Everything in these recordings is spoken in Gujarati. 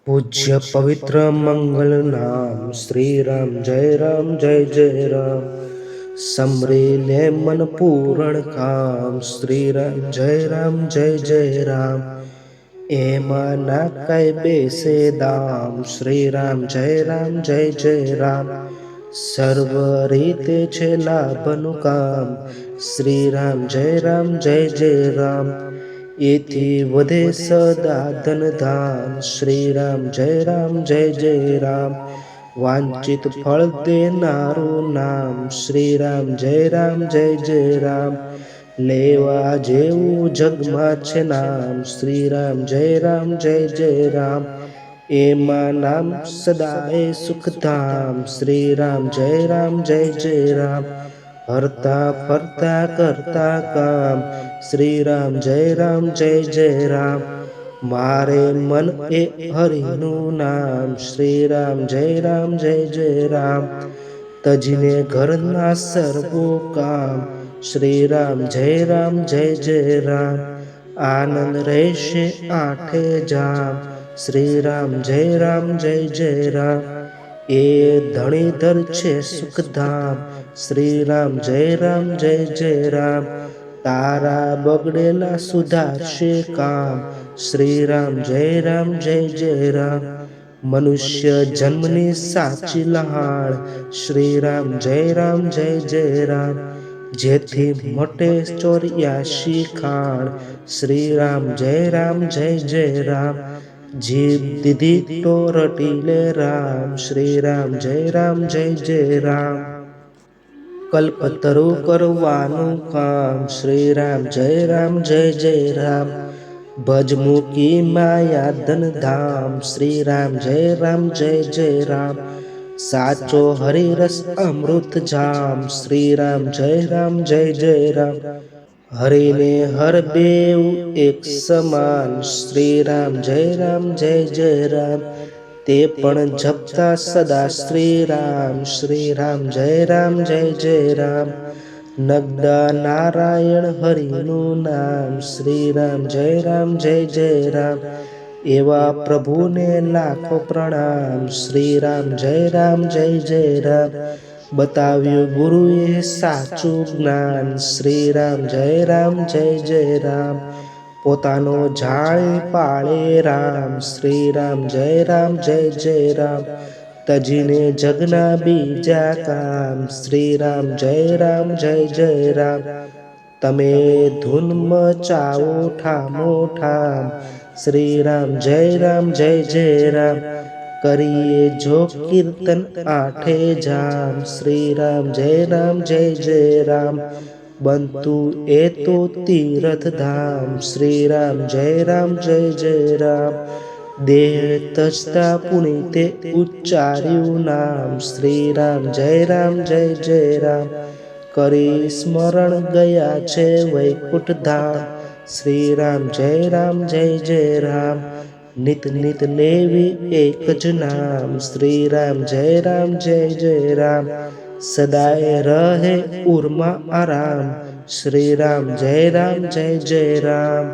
पूज्य पवित्र मंगल नाम श्री राम जय जय राम। समरेले मन पूर्ण काम श्री राम जय राम। एमा ना कई बेसे दाम श्री राम जय राम। सर्व रीते छे लाभनु काम श्री राम जय राम। एथी वधे सदा धन धाम श्री राम जय राम। वांछित फल देनारू नाम श्री राम जय राम। लेवा जेवू जगमा छे नाम श्री राम जय राम। एमा नाम सदाए सुखधाम श्री राम जय राम। हरता फरता करता काम श्री राम जय राम। मारे मन ए हरिनु नाम श्री राम जय राम। तजीने घरना सर्वो काम श्री राम जय राम। आनंद रहेशे आठे जाम श्री राम जय राम। ए धणीधर छे सुखधाम श्री राम जय राम। तारा बगड़ेला सुधारशे काम श्री राम जय राम। मनुष्य जन्मनी साची लहाड़ श्री राम जय राम। जेथी मटे 84 खाड़ श्री राम जय राम। जीव दीदी तो रटीले राम श्री राम जय राम। कल्पतरु करवानु काम श्री राम जय राम। भजमुखी माया धन धाम श्री राम जय राम। साचो हरिरस अमृत जाम श्री राम जय राम। हरि ने हर बेव एक समान श्री राम जय राम। ते पण जपता सदा श्री राम जय राम। नगदा नारायण हरिनु नाम श्री राम जय राम। एवा प्रभु ने लाखो प्रणाम श्री राम जय राम। बताव्यु गुरुए साचू ज्ञान श्री राम जय राम। पोतानो जाळे पाळे राम श्री राम जय राम। तजीने जगना बीजा काम श्री राम जय राम। तमे धुन मचावो ठामो ठाम श्री राम जय राम। करिए जो कीर्तन आठे जाम श्री राम जय राम। बंतु ए तो तीर्थ धाम श्री राम जय राम। देह तजता पुनीते उच्चार्यु नाम श्री राम जय राम। करी स्मरण गया छे वैकुंठ धाम श्री राम जय राम। नित नित लेवी एक ज नाम श्री राम जय राम। सदाए रहे उर्मा आराम श्री राम जय राम।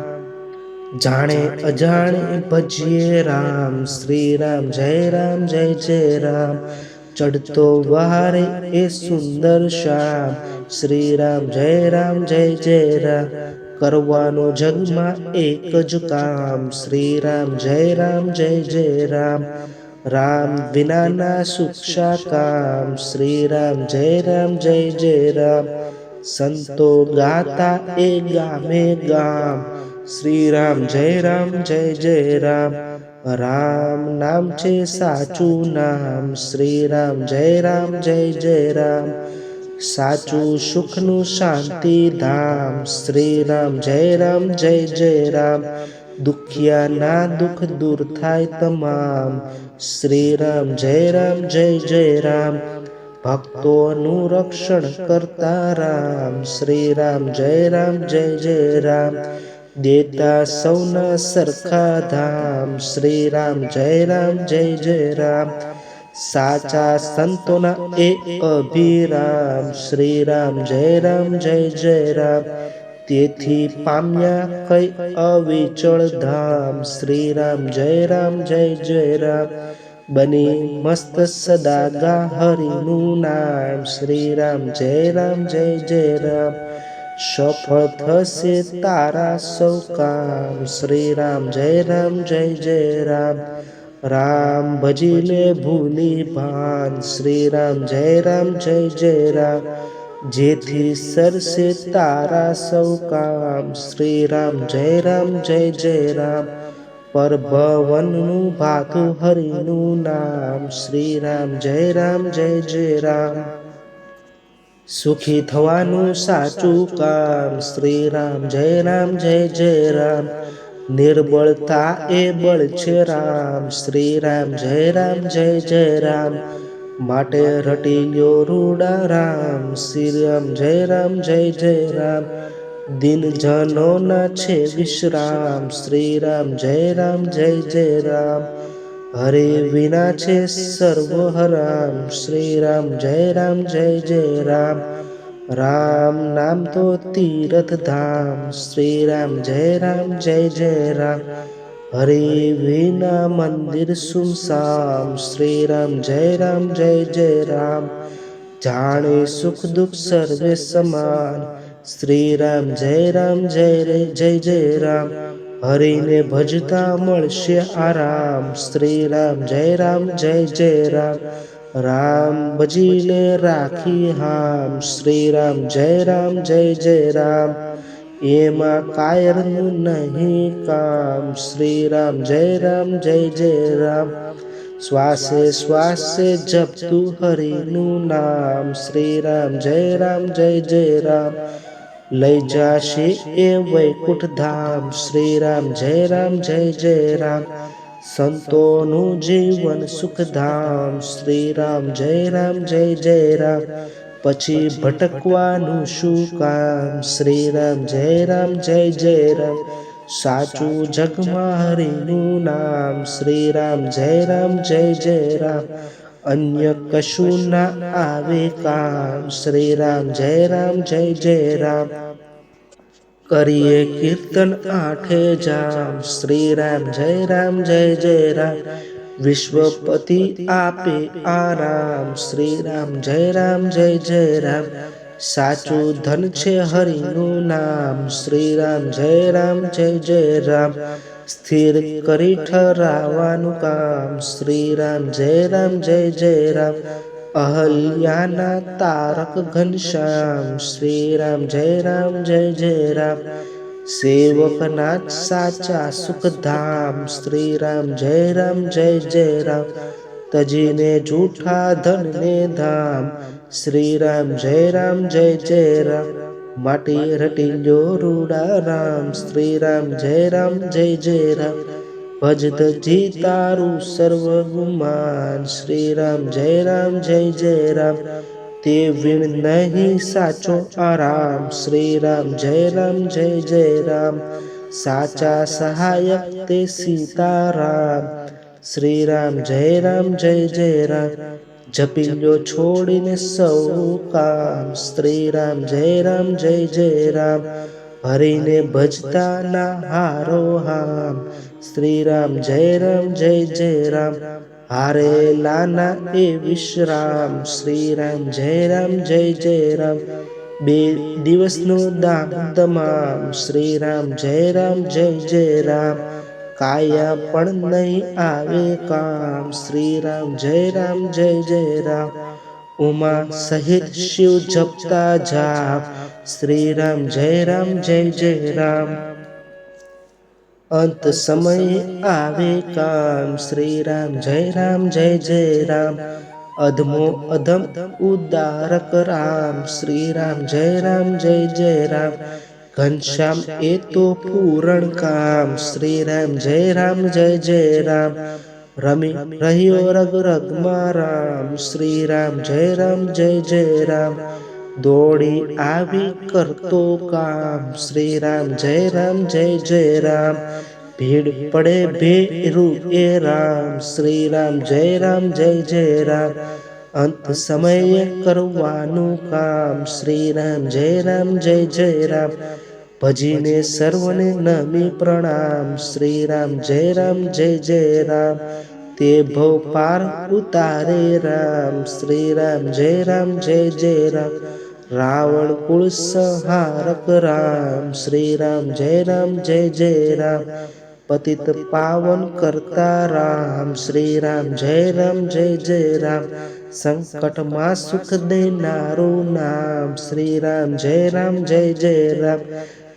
जाने अजाने भजिए राम श्री राम जय राम। चढ़तो वारे ए सुंदर श्याम श्री राम जय राम। करवानो जगमा एक ज काम श्री राम जय राम। राम विना ना सुक्षा काम श्री राम जय राम। संतो गाता ए गामे गाम श्री राम जय राम। राम नाम छे साचू नाम श्री राम जय राम। साचू सुखनु शांति धाम श्री राम जय राम। दुखिया ना दुख दूर थाय तमाम श्री राम जय राम। भक्तोनु रक्षण करता राम श्री राम जय राम। देता सौना सरखा धाम श्री राम जय राम। साचा संतोना ए अभिराम श्री राम जय राम। તેથી પામ્યા કઈ અવિચળ ધામ. શ્રી રામ જય રામ. બની મસ્ત સદા ગા હરિનું નામ. શ્રી રામ જય રામ. સફળ થશે તારા સૌ કામ. શ્રી રામ જય રામ. રામ ભજીને ભૂલી ભાન. શ્રી રામ જય રામ. જેથી સરસે તારા સૌ કામ. શ્રી રામ જય રામ. પરભવનનું ભાતું હરિનું નામ. શ્રી રામ જય રામ. સુખી થવાનું સાચું કામ. શ્રી રામ જય રામ. નિર્બળતા એ બળ છે રામ. શ્રી રામ જય રામ. માટે રટી લ્યો રૂડા રામ. શ્રી રામ જય રામ. દિનજનોના છે વિશ્રામ. શ્રી રામ જય રામ. હરે વિના છે સર્વ હરામ. શ્રી રામ જય રામ. રામ નામ તો તીરથ ધામ. શ્રી રામ જય રામ. હરે વિના મંદિર સુમસામ. શ્રી રામ જય રામ. જાણે સુખ દુઃખ સર્વે સમાન. શ્રી રામ જય રામ. હરિને ભજતા મળશે આરામ. શ્રી રામ જય રામ. રામ ભજીને રાખી હામ. શ્રી રામ જય રામ. એમાં કાયરનું નહીં કામ. શ્રી રામ જય રામ. શ્વાસે શ્વાસે જપતું હરિનું નામ. શ્રી રામ જય રામ. લઈ જાશે એ વૈકુંઠ ધામ. શ્રી રામ જય રામ. સંતોનું જીવન સુખધામ. શ્રી રામ જય રામ. પછી ભટકવાનું શું કામ. શ્રી રામ જય રામ. સાચું જગમાં હરિનું નામ. શ્રી રામ જય રામ. અન્ય કશું ના આવે કામ. શ્રી રામ જય રામ. કરીએ કીર્તન આઠે જામ. શ્રી રામ જય રામ. વિશ્વપતિ આપે આરામ. શ્રી રામ જય રામ. સાચું ધન છે હરિનું નામ. શ્રી રામ જય રામ. સ્થિર કરી ઠરાવાનું કામ. શ્રી રામ જય રામ. અહલ્યાના તારક ઘનશ્યામ. શ્રી રામ જય રામ. સેવકના સાચા સુખધામ. શ્રી રામ જય રામ. તજીને જૂઠા ધનને ધામ. શ્રી રામ જય રામ. માટી રટી લ્યો રૂડા રામ. શ્રી રામ જય રામ. ભજતજી તારું સર્વ ગુમાન. શ્રી રામ જય રામ. તે વિણ નહીં સાચો આરામ. શ્રી રામ જય રામ. સાચા સહાયક તે સીતારામ. શ્રી રામ જય રામ. જપી લો છોડીને સૌ કામ. શ્રી રામ જય રામ. હરિને ભજતા ના હારો હામ. શ્રી રામ જય રામ. હારે લાના એ વિશ્રામ. શ્રી રામ જય રામ. 2 દિવસનો દામ દમામ. શ્રી રામ જય રામ. કાયા પણ નહીં આવે કામ. શ્રી રામ જય રામ. ઉમા સહિત શિવ જપતા જાપ. શ્રી રામ જય રામ. અંત સમય આવે કામ. શ્રી રામ જય રામ. અધમો અધમ ઉદ્ધારક રામ. શ્રી રામ જય રામ. ઘનશ્યામ એ તો પૂરણ કામ. શ્રી રામ જય રામ. રમી રહ્યો રગ રગમાં રામ. શ્રી રામ જય રામ. દોડી આવી કરતો કામ. શ્રી રામ જય રામ. ભીડ પડે ભેરું એ રામ. શ્રી રામ જય રામ. અંત સમયે કરવાનું કામ. શ્રી રામ જય રામ. ભજીને સર્વને નમી પ્રણામ. શ્રી રામ જય રામ તે ભવ પાર ઉતારે રામ. શ્રી રામ જય રામ રાવણ કુળ સંહારક રામ. શ્રી રામ જય રામ પતિત પાવન કરતા રામ. શ્રી રામ જય રામ સંકટમાં સુખ દેનારું નામ. શ્રી રામ જય રામ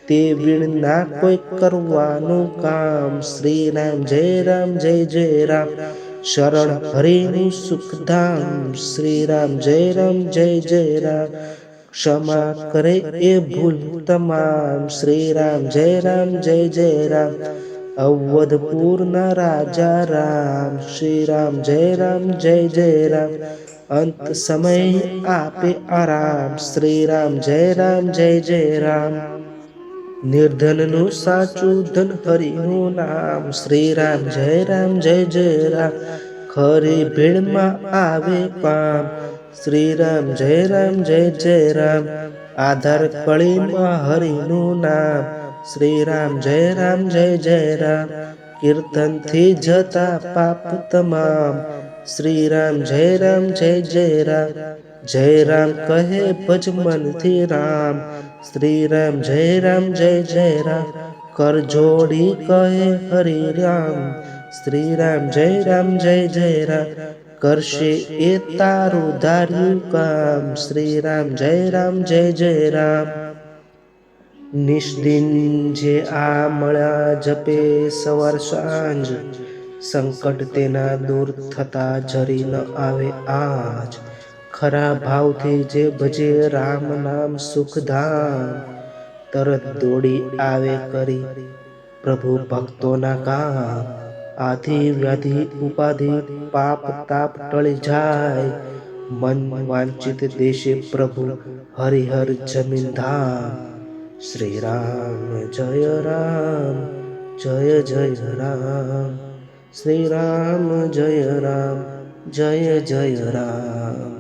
તે વીણ ના કોઈ કરવાનું કામ. શ્રી રામ જય રામ શરણ હરિનું સુખધામ. શ્રી રામ જય રામ ક્ષમા કરે એ ભૂલ તમામ. શ્રી રામ જય રામ અવધપુરના રાજા રામ. શ્રી રામ જય રામ અંત સમય આપે આરામ. શ્રી રામ જય રામ નિર્ધનનું સાચું ધન હરિનું નામ. શ્રી રામ જય રામ ખરી ભીડમાં આવે કામ. શ્રી રામ જય રામ આધાર કળીમાં હરિનું નામ. શ્રી રામ જય રામ કીર્તનથી જતા પાપ તમામ. શ્રી રામ જય રામ જય રામ કહે ભજ મનથી રામ. શ્રી રામ જય રામ કર જોડી કહે હરિ રામ. શ્રી રામ જય રામ કરશે એ તારું ધાર્યું કામ. શ્રી રામ જય રામ નિષ્દિન જે આ મળ્યા જપે સવાર સાંજ. સંકટ તેના દૂર થતા જરી ન આવે આજ. ખરા ભાવથી જે ભજે રામ નામ સુખધામ. તરત દોડી આવે કરી પ્રભુ ભક્તોના કામ. આધિ વ્યાધિ ઉપાધિ પાપ તાપ ટળી જાય. મન વાંચિત દેશે પ્રભુ હરિહર જમીન ધામ. શ્રી રામ જય રામ શ્રી રામ જય રામ